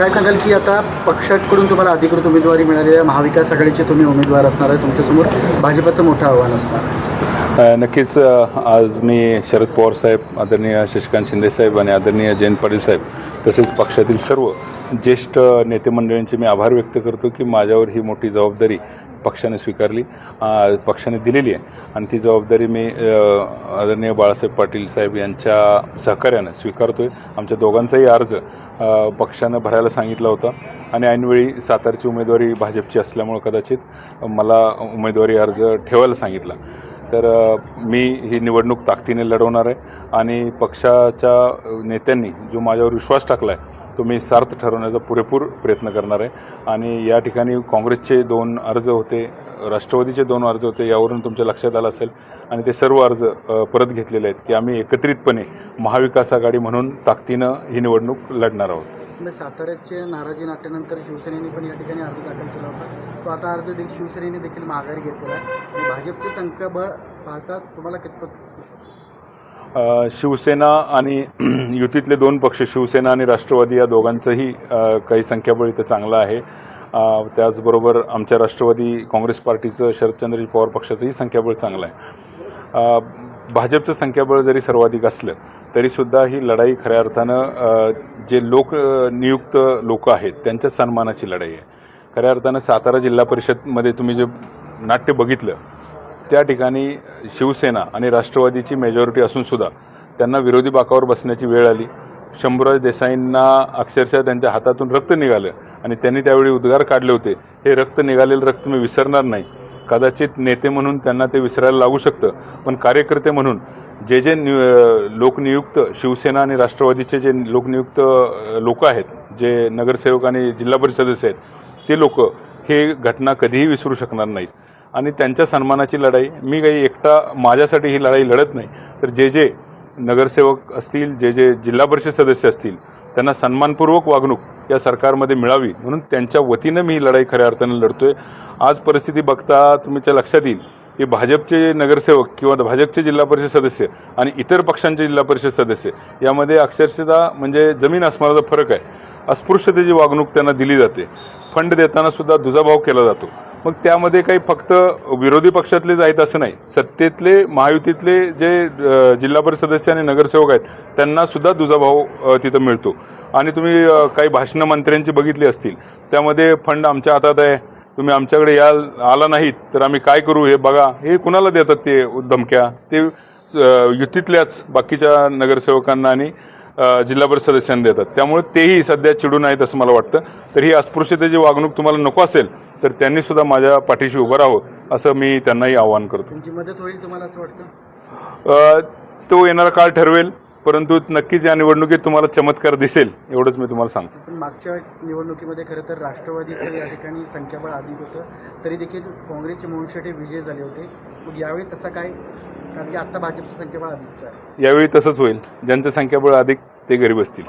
काय सांगाल की आता पक्षाकडून तुम्हाला अधिकृत उमेदवारी मिळाली आहे, महाविकास आघाडीचे तुम्ही उमेदवार असणार आहे, तुमच्यासमोर भाजपचं मोठं आव्हान असणार? नक्कीच आज मी शरद पवार साहेब, आदरणीय शशिकांत शिंदे साहेब आणि आदरणीय जयंत पाटील साहेब तसेच पक्षातील सर्व ज्येष्ठ नेते मंडळींचे मी आभार व्यक्त करतो की माझ्यावर ही मोठी जबाबदारी पक्षाने स्वीकारली, पक्षाने दिलेली आहे आणि ती जबाबदारी मी आदरणीय बाळासाहेब पाटील साहेब यांच्या सहकार्यानं स्वीकारतो आहे. आमच्या दोघांचाही अर्ज पक्षानं भरायला सांगितला होता आणि ऐनवेळी सातारची उमेदवारी भाजपची असल्यामुळं कदाचित मला उमेदवारी अर्ज ठेवायला सांगितला. तर मी ही निवडणूक ताकदीने लढवणार आहे आणि पक्षाच्या नेत्यांनी जो माझ्यावर विश्वास टाकला आहे तो मी सार्थ ठरवण्याचा पुरेपूर प्रयत्न करणार आहे. आणि या ठिकाणी काँग्रेसचे 2 अर्ज होते, राष्ट्रवादीचे 2 अर्ज होते, यावरून तुमच्या लक्षात आलं असेल आणि ते सर्व अर्ज परत घेतलेले आहेत की आम्ही एकत्रितपणे महाविकास आघाडी म्हणून ताकदीनं ही निवडणूक लढणार आहोत. साताऱ्याचे नाराजी नाट्यानंतर शिवसेनेने पण या ठिकाणी अर्ज दाखल केला होता. तो आता अर्ज शिवसेनेने देखील माघारी घेतलेला आहे. भाजपचे संख्याबळ पाहता तुम्हाला कितपत? शिवसेना आणि युतीतले 2 पक्ष शिवसेना आणि राष्ट्रवादी या दोघांचंही काही संख्याबळ इथं चांगलं आहे. त्याचबरोबर आमच्या राष्ट्रवादी काँग्रेस पार्टीचं शरदचंद्रजी पवार पक्षाचंही संख्याबळ चांगलं आहे. भाजपचं संख्याबळ जरी सर्वाधिक असलं तरीसुद्धा ही लढाई खऱ्या अर्थानं जे नियुक्त लोक आहेत त्यांच्या सन्मानाची लढाई आहे. खऱ्या अर्थानं सातारा जिल्हा परिषदमध्ये तुम्ही जे नाट्य बघितलं त्या ठिकाणी शिवसेना आणि राष्ट्रवादीची मेजॉरिटी असूनसुद्धा त्यांना विरोधी बाकावर बसण्याची वेळ आली. शंभूराज देसाईंना अक्षरशः त्यांच्या हातातून रक्त निघालं आणि त्यांनी त्यावेळी उद्गार काढले होते, हे रक्त निघालेलं रक्त मी विसरणार नाही. कदाचित नेते म्हणून त्यांना ते विसरायला लागू शकतं, पण कार्यकर्ते म्हणून जे लोकनियुक्त शिवसेना आणि राष्ट्रवादीचे जे लोकनियुक्त लोक आहेत, जे नगरसेवक आणि जिल्हा परिषद सदस्य आहेत, ते लोक हे घटना कधीही विसरू शकणार नाहीत. आणि त्यांच्या सन्मानाची लढाई मी काही एकटा माझ्यासाठी ही लढाई लढत नाही, तर जे नगरसेवक असतील, जे जिल्हा परिषद सदस्य असतील, त्यांना सन्मानपूर्वक वागणूक या सरकारमध्ये मिळावी म्हणून त्यांच्या वतीनं मी ही लढाई खऱ्या अर्थानं लढतोय. आज परिस्थिती बघता तुमच्या लक्षात येईल की भाजपचे नगरसेवक किंवा भाजपचे जिल्हा परिषद सदस्य आणि इतर पक्षांचे जिल्हा परिषद सदस्य यामध्ये अक्षरशः म्हणजे जमीन आसमानाचा फरक आहे. अस्पृश्यतेची वागणूक त्यांना दिली जाते. फंड देताना सुद्धा दुजाभाव केला जातो. मग त्यामध्ये काही फक्त विरोधी पक्षातलेच आहेत असं नाही, सत्तेतले महायुतीतले जे जिल्हा परिषद सदस्य आणि नगरसेवक आहेत त्यांना सुद्धा दुजाभाव तिथं मिळतो. आणि तुम्ही काही भाषणं मंत्र्यांची बघितली असतील, त्यामध्ये फंड आमच्या हातात आहे, तुम्ही आमच्याकडे आला नाहीत तर आम्ही काय करू हे बघा, हे कुणाला देतात ते धमक्या? ते युतीतल्याच बाकीच्या नगरसेवकांना आणि जिल्हा परिषद सदस्यांना देतात. त्यामुळे तेही सध्या चिडून आहेत असं मला वाटतं. तर ही अस्पृश्यतेची वागणूक तुम्हाला नको असेल तर त्यांनी सुद्धा माझ्या पाठीशी उभं राहावं असं मी त्यांनाही आवाहन करतो. तुमची मदत होईल तुम्हाला असं वाटतं? तो येणारा काळ ठरवेल, परंतु नक्कीच या निवडणुकीत तुम्हाला चमत्कार दिसेल एवढंच मी तुम्हाला सांगतो. पण मागच्या निवडणुकीमध्ये खरं तर राष्ट्रवादीचं या ठिकाणी संख्याबळ अधिक होतं, तरी देखील काँग्रेसचे मोहन शेटे विजय झाले होते. मग यावेळी तसं काय? कारण की आता भाजपचं संख्याबळ अधिकचं आहे. यावेळी तसंच होईल. ज्यांचं संख्याबळ अधिक ते घरी बसतील.